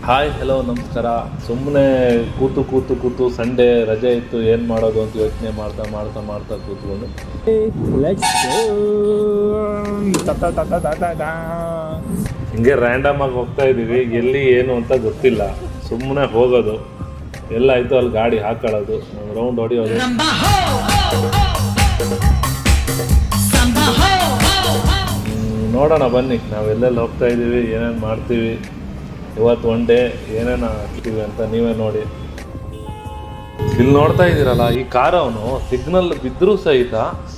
Hi hello ನಮಸ್ಕಾರ. ಸುಮ್ಮನೆ ಕೂತು ಸಂಡೇ ರಜೆ ಇತ್ತು, ಏನು ಮಾಡೋದು ಅಂತ ಯೋಚನೆ ಮಾಡ್ತಾ ಕೂತ್ಕೊಂಡು ಹಿಂಗೆ ರ್ಯಾಂಡಮ್ ಆಗಿ ಹೋಗ್ತಾ ಇದ್ದೀವಿ. ಎಲ್ಲಿ ಏನು ಅಂತ ಗೊತ್ತಿಲ್ಲ, ಸುಮ್ಮನೆ ಹೋಗೋದು, ಎಲ್ಲ ಆಯಿತು ಅಲ್ಲಿ ಗಾಡಿ ಹಾಕೊಳ್ಳೋದು, ರೌಂಡ್ ಹೊಡಿಯೋದು. ನೋಡೋಣ ಬನ್ನಿ, ನಾವೆಲ್ಲೆಲ್ಲಿ ಹೋಗ್ತಾ ಇದ್ದೀವಿ, ಏನೇನು ಮಾಡ್ತೀವಿ, ಇವತ್ತು ಒನ್ ಡೇ ಏನೇನು ಹಾಕ್ತೀವಿ ಅಂತ ನೀವೇ ನೋಡಿ. ಇಲ್ಲಿ ನೋಡ್ತಾ ಇದ್ದೀರಲ್ಲ, ಈ ಕಾರ್ ಅವನು ಸಿಗ್ನಲ್ ಬಿದ್ದರೂ ಸಹಿತ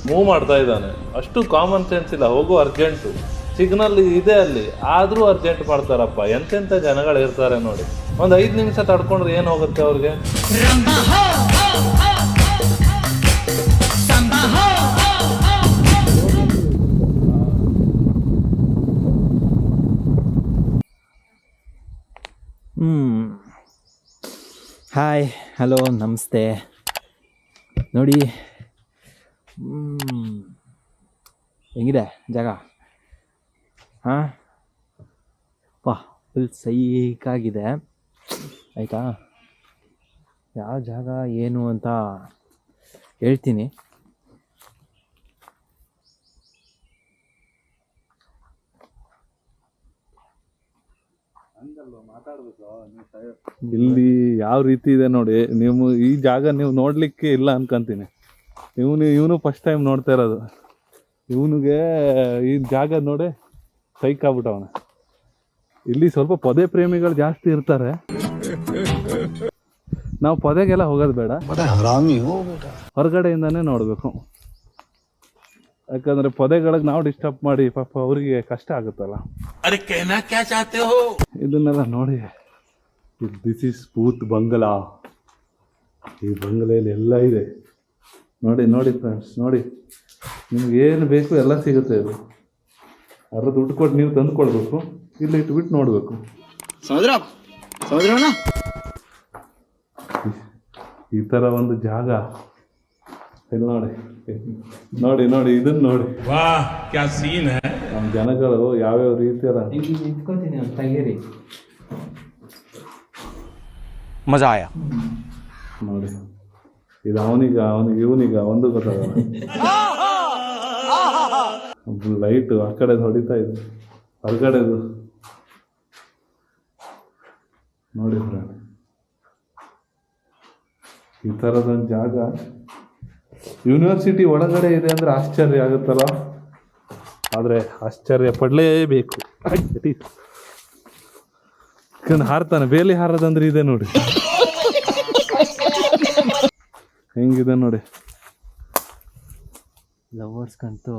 ಮೂವ್ ಮಾಡ್ತಾ ಇದ್ದಾನೆ. ಅಷ್ಟು ಕಾಮನ್ ಸೆನ್ಸ್ ಇಲ್ಲ. ಹೋಗೋ ಅರ್ಜೆಂಟು, ಸಿಗ್ನಲ್ ಇದೆ ಅಲ್ಲಿ, ಆದರೂ ಅರ್ಜೆಂಟ್ ಮಾಡ್ತಾರಪ್ಪ. ಎಂತೆಂಥ ಜನಗಳು ಇರ್ತಾರೆ ನೋಡಿ. ಒಂದು 5 ನಿಮಿಷ ತಡ್ಕೊಂಡ್ರೆ ಏನು ಹೋಗುತ್ತೆ ಅವ್ರಿಗೆ? ಹಾಯ್ ಹಲೋ ನಮಸ್ತೆ. ನೋಡಿ ಹೆಂಗಿದೆ ಜಾಗ? ಹಾಂ ಫುಲ್ ಸೈಕಾಗಿದೆ ಆಯಿತಾ. ಯಾವ ಜಾಗ ಏನು ಅಂತ ಹೇಳ್ತೀನಿ. ಇಲ್ಲಿ ಯಾವ ರೀತಿ ಇದೆ ನೋಡಿ. ನೀವು ಈ ಜಾಗ ನೀವು ನೋಡ್ಲಿಕ್ಕೆ ಇಲ್ಲ ಅನ್ಕೊಂತೀನಿ. ಇವನು ಫಸ್ಟ್ ಟೈಮ್ ನೋಡ್ತಾ ಇರೋದು. ಇವನಿಗೆ ಈ ಜಾಗ ನೋಡಿ ಸೈಕ್ ಆಗ್ಬಿಟ್ಟವನ. ಇಲ್ಲಿ ಸ್ವಲ್ಪ ಪೊದೆ ಪ್ರೇಮಿಗಳು ಜಾಸ್ತಿ ಇರ್ತಾರೆ. ನಾವು ಪೊದೆಗೆಲ್ಲ ಹೋಗೋದು ಬೇಡ, ಹೊರಗಡೆಯಿಂದಾನೇ ನೋಡ್ಬೇಕು. ಯಾಕಂದ್ರೆ ಪೊದೆಗಳಿಗೆ ನಾವು ಡಿಸ್ಟರ್ಬ್ ಮಾಡಿ ಪಾಪ ಅವ್ರಿಗೆ ಕಷ್ಟ ಆಗುತ್ತಲ್ಲ. ಇದನ್ನೆಲ್ಲ ನೋಡಿ. ದಿಸ್ ಇಸ್ ಭೂತ್ ಬಂಗಲಾ. ಈ ಬಂಗಲೆಯಲ್ಲಿ ಎಲ್ಲ ಇದೆ ನೋಡಿ ಫ್ರೆಂಡ್ಸ್. ನೋಡಿ, ನಿಮ್ಗೆ ಏನು ಬೇಕು ಎಲ್ಲ ಸಿಗುತ್ತೆ. ಇದು ಅದ್ರ ದುಡ್ಡು ಕೊಟ್ಟು ನೀವು ತಂದು ಕೊಡ್ಬೇಕು, ಇಲ್ಲಿ ಇಟ್ಬಿಟ್ಟು ನೋಡ್ಬೇಕು. ಈ ತರ ಒಂದು ಜಾಗ ಇಲ್ಲಿ ನೋಡಿ ಇದನ್ನ ನೋಡಿ. ನಮ್ಮ ಜನಗಳು ಯಾವ್ಯಾವ ರೀತಿಯಲ್ಲ ನಿಂತ್ಕೊತೀನಿ ಅಂತ ಹೇಳಿ ಮಜಾ ಆಯ ನೋಡಿ. ಇದು ಇವನಿಗ ಒಂದು ಗೊತ್ತಾಗಲ್ಲ. ಲೈಟು ಆ ಕಡೆ ಹೊಡಿತಾ ಇದೆ, ಹೊರಗಡೆದು ನೋಡಿ ಫ್ರೆಂಡ್. ಈ ಥರದೊಂದು ಜಾಗ ಯೂನಿವರ್ಸಿಟಿ ಒಳಗಡೆ ಇದೆ ಅಂದರೆ ಆಶ್ಚರ್ಯ ಆಗುತ್ತಲ್ಲ. ಆದರೆ ಆಶ್ಚರ್ಯ ಪಡಲೇಬೇಕು. ಹಾರ್ತಾನೆ, ಬೇಲಿ ಹಾರೋದಂದ್ರೆ ಇದೆ ನೋಡಿ. ಹೆಂಗಿದೆ ನೋಡಿ. ಲವರ್ಸ್ಗಂತೂ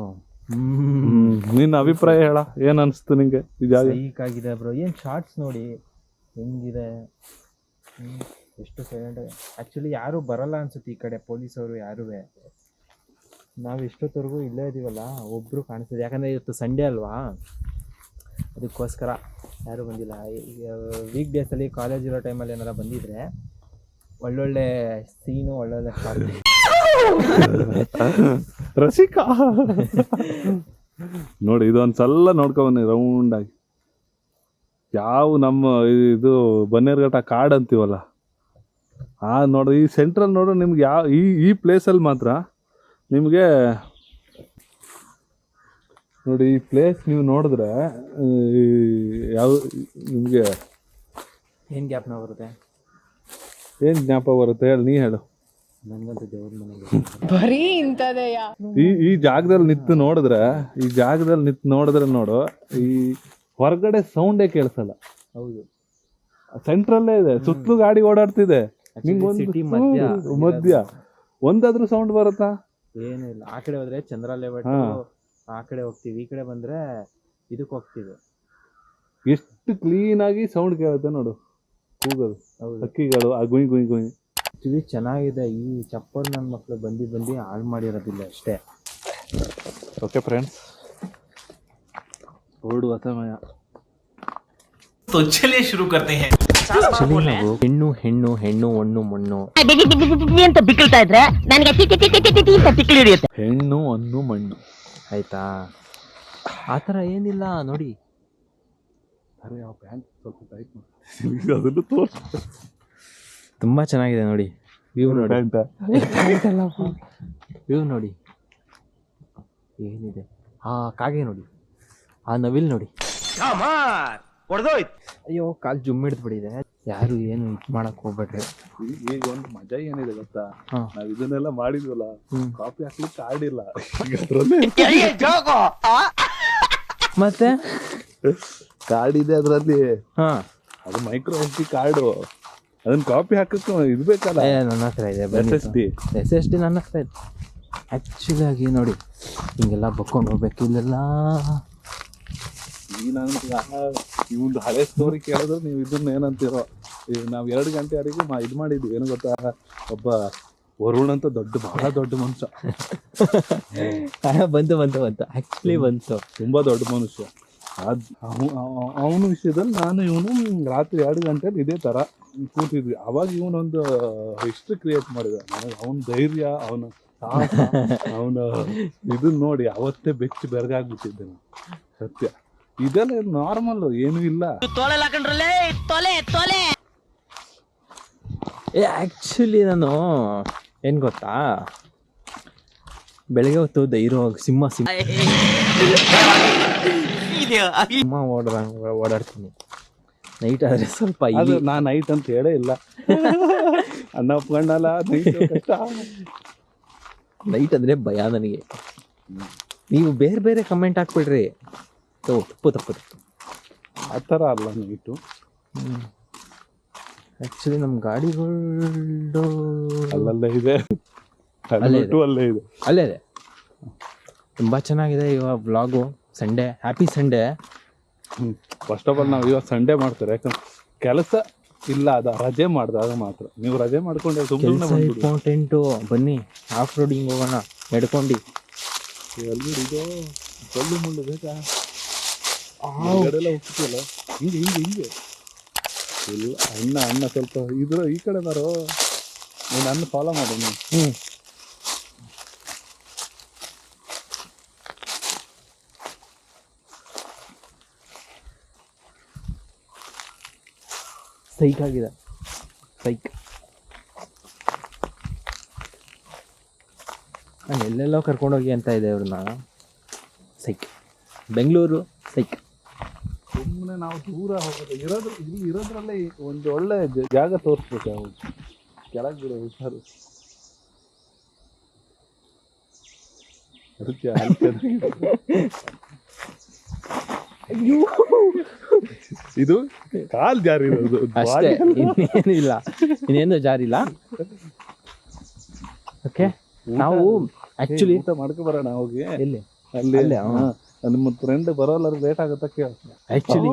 ನಿನ್ನ ಅಭಿಪ್ರಾಯ ಹೇಳ, ಏನು ಅನಿಸ್ತು ನಿಂಗೆ ಈ ಜಾಗ? ಸೈಕಾಗಿದೆ ಬ್ರೋ. ಏನು ಶಾರ್ಟ್ಸ್ ನೋಡಿ ಹೆಂಗಿದೆ, ಎಷ್ಟು ಸೈಲೆಂಟ್. ಆ್ಯಕ್ಚುಲಿ ಯಾರೂ ಬರಲ್ಲ ಅನ್ಸುತ್ತೆ ಈ ಕಡೆ, ಪೊಲೀಸವರು ಯಾರೂ. ನಾವು ಇಷ್ಟೊತ್ತವರೆಗೂ ಇಲ್ಲೇ ಇದ್ದೀವಲ್ಲ, ಒಬ್ಬರು ಕಾಣಿಸ್ತಿದೆ. ಯಾಕಂದರೆ ಇವತ್ತು ಸಂಡೇ ಅಲ್ವಾ, ಅದಕ್ಕೋಸ್ಕರ ಯಾರೂ ಬಂದಿಲ್ಲ. ವೀಕ್ ಡೇಸಲ್ಲಿ ಕಾಲೇಜ್ ಇರೋ ಟೈಮಲ್ಲಿ ಏನಾರ ಬಂದಿದ್ರೆ ಒಳ್ಳೊಳ್ಳೆ ಸೀನು, ಒಳ್ಳೊಳ್ಳೆ ರಸಿಕಾ ನೋಡಿ. ಇದೊಂದು ಸಲ ನೋಡ್ಕೊಬನ್ನಿ ರೌಂಡಾಗಿ. ಯಾವ ನಮ್ಮ ಇದು ಬನ್ನೇರುಘಟ್ಟ ಕಾಡು ಅಂತೀವಲ್ಲ, ನೋಡ್ರಿ ಈ ಸೆಂಟ್ರಲ್ ನೋಡ್ರಿ. ನಿಮ್ಗೆ ಯಾವ ಈ ಪ್ಲೇಸಲ್ಲಿ ಮಾತ್ರ ನಿಮಗೆ ನೋಡಿ, ಈ ಪ್ಲೇಸ್ ನೀವು ನೋಡಿದ್ರೆ ಯಾವ ನಿಮಗೆ ಏನು ಜ್ಞಾಪನ ಬರುತ್ತೆ? ಏನು ಜ್ಞಾಪಕ ಬರುತ್ತೆ ಹೇಳಿ, ನೀ ಹೇಳು. ನನಗಂತೂ ದೇವ್ರ ಮನೆಗೆ ಬರೀ ಇಂಥದೆಯ. ಈ ಜಾಗದಲ್ಲಿ ನಿಂತು ನೋಡಿದ್ರೆ ನೋಡು, ಈ ಹೊರಗಡೆ ಸೌಂಡೇ ಕೇಳಿಸಲ್ಲ. ಹೌದು, ಸೆಂಟ್ರಲ್ಲೇ ಇದೆ, ಸುತ್ತಲೂ ಗಾಡಿ ಓಡಾಡ್ತಿದೆ. ಮಧ್ಯ ಒಂದಾದ್ರೂ ಸೌಂಡ್ ಬರುತ್ತಾ? ಏನೂ ಇಲ್ಲ. ಆ ಕಡೆ ಹೋದ್ರೆ ಚಂದ್ರ ಲೇಔಟ್, ಆ ಕಡೆ ಹೋಗ್ತೀವಿ. ಈ ಕಡೆ ಬಂದ್ರೆ ಇದಕ್ಕೆ ಹೋಗ್ತೀವಿ. ಎಷ್ಟು ಕ್ಲೀನ್ ಆಗಿ ಸೌಂಡ್ ಕೇಳುತ್ತೆ ನೋಡು, ಕೂಗೋದು ಹಕ್ಕಿಗಳು, ಆ ಗುಯ್ ಗುಯ್ ಗುಯ್. ಆಕ್ಚುಲಿ ಚೆನ್ನಾಗಿದೆ. ಈ ಚಪ್ಪಲ್ ನನ್ನ ಮಕ್ಕಳು ಬಂದು ಹಾಳು ಮಾಡಿರೋದಿಲ್ಲ ಅಷ್ಟೇ. ಓಕೆ ಫ್ರೆಂಡ್ಸ್, ಹೊರಡುವ ಸಮಯ. तो चलिए शुरू करते हैं. ನಾವು ಹೆಣ್ಣು ಹೆಣ್ಣು ಹೆಣ್ಣು ಒಣ್ಣು ಮಣ್ಣು ಅಂತ ಬಿಕ್ಕಳ್ತಾ ಇದ್ರೆ ನನಗೆ ಬಿಕ್ಕಳು ಹಿಡಿಯುತ್ತೆ. ಹೆಣ್ಣು ಅನ್ನು ಮಣ್ಣು ಆಯ್ತಾ? ಆ ಥರ ಏನಿಲ್ಲ ನೋಡಿ. ಅರೆ ಆ ಪ್ಯಾಂಟ್ ಸ್ವಲ್ಪ ಟೈಟ್ ಮಾಡಿ ಅದನ್ನು ತೋರಿಸ. ತುಂಬ ಚೆನ್ನಾಗಿದೆ ನೋಡಿ ವ್ಯೂ ನೋಡಿ. ಪ್ಯಾಂಟ ವ್ಯೂ ನೋಡಿ ಏನಿದೆ. ಆ ಕಾಗೆ ನೋಡಿ, ಆ ನವಿಲ್ ನೋಡಿ. ಅಯ್ಯೋ ಕಾಲು ಜುಮ್ ಹಿಡಿದು ಬಿಡಿದೆ. ಯಾರು ಏನು ಇದು ಮಾಡಕ್ ಹೋಗ್ಬೇಡ್ರಿ. ಈಗ ಒಂದು ಮಜಾ ಏನಿದೆ ಗೊತ್ತಾ, ಹಾ. ನಾವ್ ಇದನ್ನೆಲ್ಲ ಮಾಡಿದ್ವಲ್ಲ, ಹ್ಮ್. ಕಾಪಿ ಹಾಕ್ಲಿಕ್ಕೆ ಆಡಿಲ್ಲ. ಅದ್ರಲ್ಲಿ ಮತ್ತೆ ಕಾರ್ಡ್ ಇದೆ ಅದ್ರಲ್ಲಿ, ಹಾ ಅದು ಮೈಕ್ರೋ ಎಸ್ ಡಿ ಕಾರ್ಡು. ಅದನ್ನ ಕಾಪಿ ಹಾಕಕ್ಕೆ ಇದು ಬೇಕಲ್ಲ. ನನ್ನ ಹತ್ರ ಇದೆ SSD. SSD ನನ್ನ ಹತ್ರ ಇದೆ. ಆ್ಯಕ್ಚುಲಿ ಆಗಿ ನೋಡಿ ಹಿಂಗೆಲ್ಲ ಬಕ್ಕೊಂಡು ಹೋಗ್ಬೇಕು ಇಲ್ಲೆಲ್ಲ. ಈ ನನ್ಗೆ ಈ ಒಂದು ಹಳೆ ಸ್ಟೋರಿ ಕೇಳಿದ್ರೆ ನೀವು ಇದನ್ನ ಏನಂತೀರೋ, ಈಗ ನಾವು 2 ಗಂಟೆವರೆಗೂ ಇದು ಮಾಡಿದ್ವಿ. ಏನು ಗೊತ್ತಾ, ಒಬ್ಬ ವರುಣ್ ಅಂತ ಬಹಳ ದೊಡ್ಡ ಮನುಷ್ಯ. ಬಂತು ಆ್ಯಕ್ಚುಲಿ ಬಂತು. ತುಂಬಾ ದೊಡ್ಡ ಮನುಷ್ಯ. ಅವನ ವಿಷಯದಲ್ಲಿ ನಾನು ಇವನು ರಾತ್ರಿ 2 ಗಂಟೆಲಿ ಇದೇ ತರ ಕೂತಿದ್ವಿ. ಅವಾಗ ಇವನೊಂದು ಹಿಸ್ಟ್ರಿ ಕ್ರಿಯೇಟ್ ಮಾಡಿದ. ನನಗೆ ಅವನ ಧೈರ್ಯ, ಅವನ ಸಾಹಸ, ಅವನ ಇದನ್ನ ನೋಡಿ ಅವತ್ತೇ ಬೆಚ್ಚಿ ಬೆರಗಾಗ್ಬಿಟ್ಟಿದ್ದೆ ನಾನು. ಸತ್ಯ, ಇದೆಲ್ಲ ನಾರ್ಮಲ್, ಏನೂ ಇಲ್ಲ. ಆ್ಯಕ್ಚುಲಿ ನಾನು ಏನು ಗೊತ್ತಾ, ಬೆಳಗ್ಗೆ ಹೊತ್ತು ಧೈರ್ಯ ಸಿಂಹ ಓಡಾಡ್ತೀನಿ. ನೈಟ್ ಆದರೆ ಸ್ವಲ್ಪ ಅದು ನಾ ನೈಟ್ ಅಂತ ಹೇಳೇ ಇಲ್ಲ. ಅಣ್ಣ ಒಪ್ಕೊಂಡಲ್ಲ, ನೈಟ್ ಅಂದರೆ ಭಯ ನನಗೆ. ನೀವು ಬೇರೆ ಬೇರೆ ಕಮೆಂಟ್ ಹಾಕ್ಬಿಡ್ರಿ. ತಪ್ಪು ಆ ಥರ ಅಲ್ಲ ನೈಟು. ಆ್ಯಕ್ಚುಲಿ ನಮ್ಮ ಗಾಡಿಗಳು ಅಲ್ಲಲ್ಲೇ ಇದೆ, ಅಲ್ಲೇ ಇದೆ. ಅಲ್ಲೇ ಇದೆ. ತುಂಬ ಚೆನ್ನಾಗಿದೆ ಇವಾಗ vlog. Sunday, happy Sunday. First of all ನಾವು ಇವಾಗ ಸಂಡೇ ಮಾಡ್ತಾರೆ, ಯಾಕಂದ್ರೆ ಕೆಲಸ ಇಲ್ಲ, ಅದ ರಜೆ ಮಾಡ್ದೆ ಅದು ಮಾತ್ರ. ನೀವು ರಜೆ ಮಾಡ್ಕೊಂಡೆ ಕೆಲಸ ಇಂಪಾರ್ಟೆಂಟು. ಬನ್ನಿ ಆಫ್ ರೋಡಿಂಗ್ ಹೋಗೋಣ ನಡ್ಕೊಂಡು. ಎಲ್ಲಿ ಇದು ಕಲ್ಲು ಮುಳ್ಳು ಬೇಕಾ, ಹೊರಗಡೆಲ್ಲ ಹೋಗ್ತಿಲ್ಲ. ಹಿಂಗೆ ಇಲ್ಲ. ಅಣ್ಣ ಸ್ವಲ್ಪ ಇದ್ರ ಈ ಕಡೆ ಬರೋ, ನೀನು ಅನ್ನ ಫಾಲೋ ಮಾಡು ನೀನು. ಸೈಕ್ ಆಗಿದೆ, ಸೈಕ್. ನಾನು ಎಲ್ಲೆಲ್ಲೋ ಕರ್ಕೊಂಡೋಗಿ ಅಂತ ಇದೆ ಇವ್ರನ್ನ. ಸೈಕ್. ಬೆಂಗಳೂರು ಸೈಕ್. ಸುಮ್ಮನೆ ನಾವು ದೂರ ಹೋಗೋದು, ಇಲ್ಲಿ ಇರೋದ್ರಲ್ಲೇ ಒಂದು ಒಳ್ಳೆ ಜಾಗ ತೋರಿಸ್ಬೇಕು. ಅವ್ರು ಕೆಳಗೆ ಬಿಡೋ ಹುಷಾರು. ಇದು ಕಾಲ್ ಜಾರಿ ಇರೋದು ಅಷ್ಟೇ, ಇನ್ನೇನಿಲ್ಲ, ಇನ್ನೇನು ಜಾರಿಲ್ಲ. ಓಕೆ, ನಾವು ಆ್ಯಕ್ಚುಲಿ ಊಟ ಮಾಡ್ಕೊ ಬರೋಣ ಹೋಗಿ. ಎಲ್ಲಿ ಅಲ್ಲಿ ಅಲ್ಲೇ, ನಿಮ್ಮ ಫ್ರೆಂಡ್ ಬರೋಲ್ಲ, ಲೇಟ್ ಆಗುತ್ತಾ ಕೇಳ. ಆ್ಯಕ್ಚುಲಿ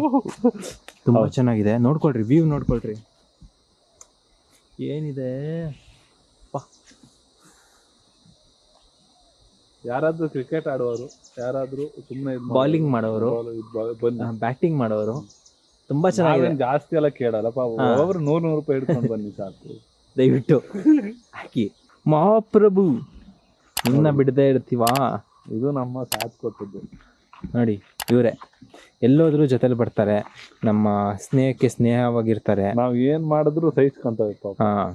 ತುಂಬ ಚೆನ್ನಾಗಿದೆ. ನೋಡ್ಕೊಳ್ರಿ, ವ್ಯೂ ನೋಡ್ಕೊಳ್ರಿ ಏನಿದೆ. ಯಾರಾದ್ರೂ ಕ್ರಿಕೆಟ್ ಆಡುವವರು, ಯಾರಾದ್ರೂ ಸುಮ್ಮನೆ ಬೌಲಿಂಗ್ ಮಾಡೋರು, ಬ್ಯಾಟಿಂಗ್ ಮಾಡೋರು ತುಂಬಾ ಚೆನ್ನಾಗಿದೆ. ಜಾಸ್ತಿ ಎಲ್ಲ ಕೇಳಲ್ಲ ಪಾಪ. ಒಬ್ಬರು 100 ರೂಪಾಯಿ ಹಿಡ್ಕೊಂಡು ಬನ್ನಿ ಸಾಕು. ದಯವಿಟ್ಟು ಹಾಕಿ. ಮಹಾಪ್ರಭು ನಿನ್ನ ಬಿಡದೇ ಇರ್ತೀವಾ. ಇದು ನಮ್ಮ ಸಾಥ್ ಕೊಟ್ಟಿದ್ದು ನೋಡಿ. ಇವರೇ ಎಲ್ಲೋದ್ರೂ ಜೊತೆಲಿ ಬರ್ತಾರೆ, ನಮ್ಮ ಸ್ನೇಹಕ್ಕೆ ಸ್ನೇಹವಾಗಿರ್ತಾರೆ. ನಾವು ಏನ್ ಮಾಡಿದ್ರು ಸಹಿಸ್ಕೊಂತೇವೆ ಪಾಪ. ಹಾಂ,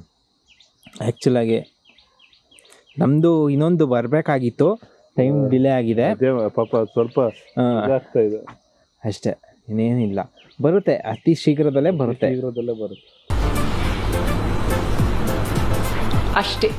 ಆ್ಯಕ್ಚುಲಾಗಿ ನಮ್ಮದು ಇನ್ನೊಂದು ಬರಬೇಕಾಗಿತ್ತು, ಟೈಮ್ ಡಿಲೇ ಆಗಿದೆ ಪಾಪ. ಸ್ವಲ್ಪ ಆಗ್ತಾ ಇದೆ ಅಷ್ಟೇ, ಇನ್ನೇನಿಲ್ಲ. ಬರುತ್ತೆ, ಅತಿ ಶೀಘ್ರದಲ್ಲೇ ಬರುತ್ತೆ. ಶೀಘ್ರದಲ್ಲೇ ಬರುತ್ತೆ ಅಷ್ಟೇ.